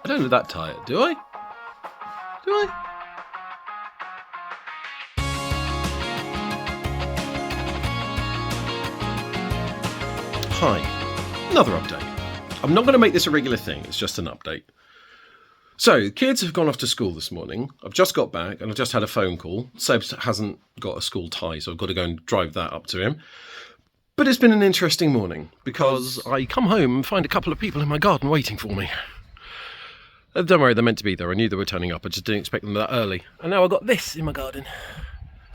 I don't look that tired, do I? Do I? Hi, another update. I'm not going to make this a regular thing, it's just an update. So, the kids have gone off to school this morning. I've just got back and I've just had a phone call. Seb hasn't got a school tie, so I've got to go and drive that up to him. But it's been an interesting morning because I come home and find a couple of people in my garden waiting for me. Don't worry, they're meant to be there. I knew they were turning up. I just didn't expect them that early. And now I've got this in my garden.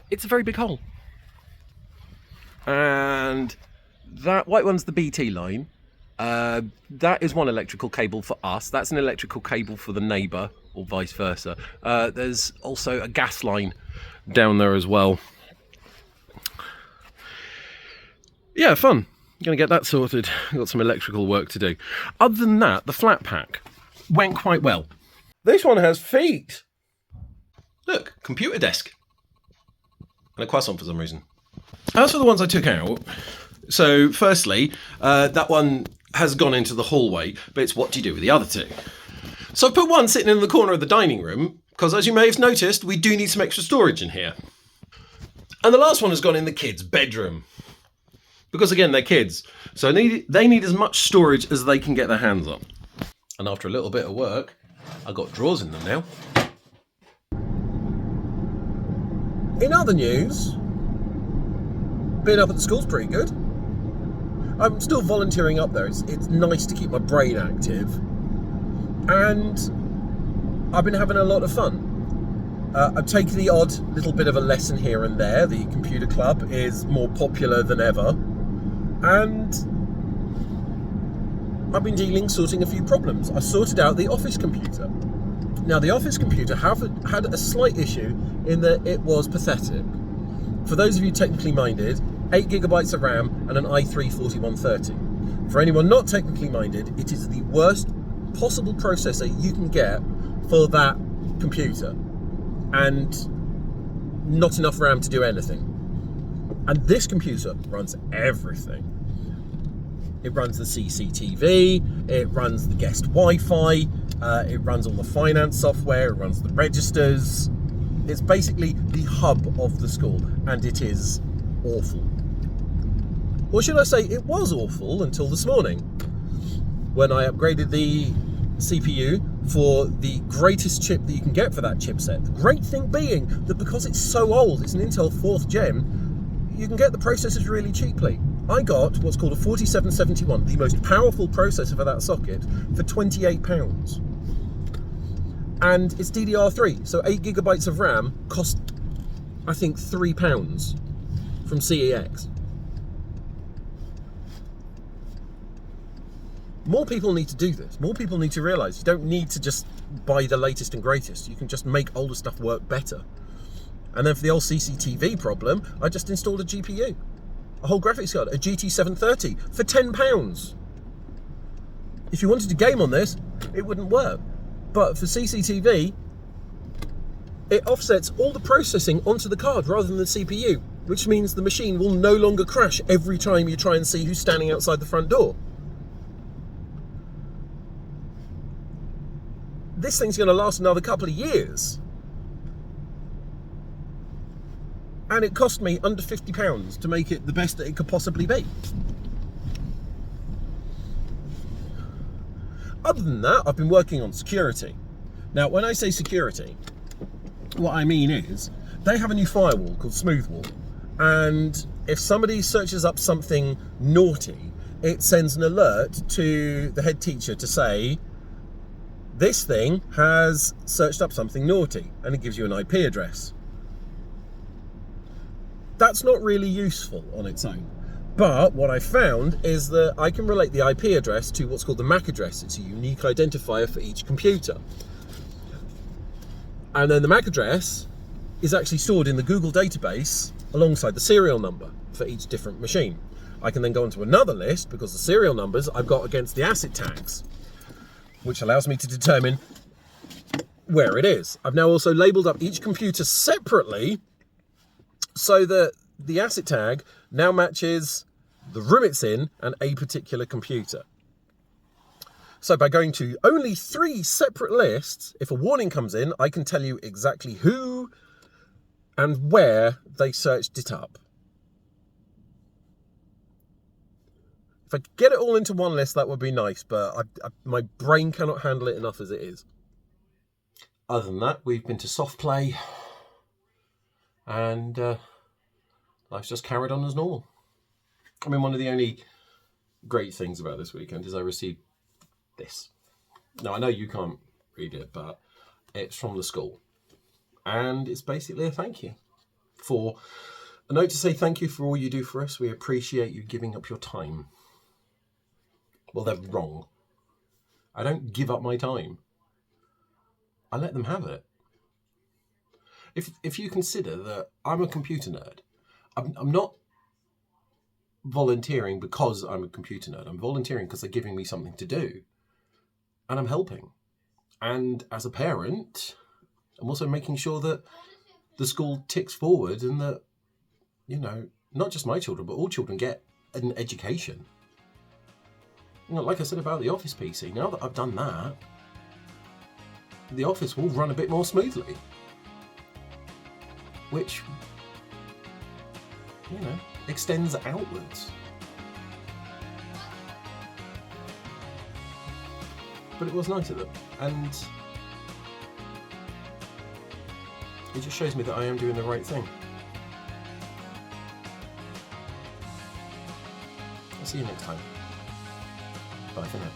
It's a very big hole. And that white one's the BT line. That is one electrical cable for us. That's an electrical cable for the neighbour, or vice versa. There's also a gas line down there as well. Yeah, fun. Gonna get that sorted. Got some electrical work to do. Other than that, the flat pack went quite well. This one has feet. Look, computer desk. And a croissant for some reason. As for the ones I took out, so firstly, that one has gone into the hallway, but it's what do you do with the other two? So I put one sitting in the corner of the dining room, because as you may have noticed, we do need some extra storage in here. And the last one has gone in the kids' bedroom. Because again, they're kids, so they need as much storage as they can get their hands on. And after a little bit of work, I've got drawers in them now. In other news, being up at the school's pretty good. I'm still volunteering up there. It's nice to keep my brain active. And I've been having a lot of fun. I've taken the odd little bit of a lesson here and there. The computer club is more popular than ever. And I've been sorting a few problems. I sorted out the office computer. Now, the office computer had a slight issue in that it was pathetic. For those of you technically minded, 8 gigabytes of RAM and an i3 4130. For anyone not technically minded, it is the worst possible processor you can get for that computer. And not enough RAM to do anything. And this computer runs everything. It runs the CCTV, it runs the guest Wi-Fi, it runs all the finance software, it runs the registers. It's basically the hub of the school, and it is awful. Or should I say, it was awful until this morning, when I upgraded the CPU for the greatest chip that you can get for that chipset. The great thing being that because it's so old, it's an Intel 4th gen, you can get the processors really cheaply. I got what's called a 4771, the most powerful processor for that socket, for £28. And it's DDR3, so 8 gigabytes of RAM cost, I think, £3 from CEX. More people need to do this. More people need to realise you don't need to just buy the latest and greatest. You can just make older stuff work better. And then for the old CCTV problem, I just installed a GPU. A whole graphics card, a GT 730 for £10. If you wanted to game on this, it wouldn't work. But for CCTV, it offsets all the processing onto the card rather than the CPU, which means the machine will no longer crash every time you try and see who's standing outside the front door. This thing's going to last another couple of years. And it cost me under £50 to make it the best that it could possibly be. Other than that, I've been working on security. Now, when I say security, what I mean is they have a new firewall called Smoothwall. And if somebody searches up something naughty, it sends an alert to the head teacher to say, this thing has searched up something naughty, and it gives you an IP address. That's not really useful on its own. But what I found is that I can relate the IP address to what's called the MAC address. It's a unique identifier for each computer. And then the MAC address is actually stored in the Google database alongside the serial number for each different machine. I can then go onto another list because the serial numbers I've got against the ASIC tags, which allows me to determine where it is. I've now also labelled up each computer separately so that the ASIC tag now matches the room it's in and a particular computer. So by going to only 3 separate lists, if a warning comes in, I can tell you exactly who and where they searched it up. If I could get it all into one list, that would be nice, but my brain cannot handle it enough as it is. Other than that, we've been to soft play, and life's just carried on as normal. I mean, one of the only great things about this weekend is I received this. Now, I know you can't read it, but it's from the school. And it's basically a thank you. A note to say thank you for all you do for us. We appreciate you giving up your time. Well, they're wrong. I don't give up my time. I let them have it. If you consider that I'm a computer nerd, I'm not volunteering because I'm a computer nerd. I'm volunteering because they're giving me something to do. And I'm helping. And as a parent, I'm also making sure that the school ticks forward and that, not just my children, but all children get an education. Like I said about the Office PC, now that I've done that, the Office will run a bit more smoothly. Which, extends outwards. But it was nice of them, and it just shows me that I am doing the right thing. I'll see you next time. Bye for now.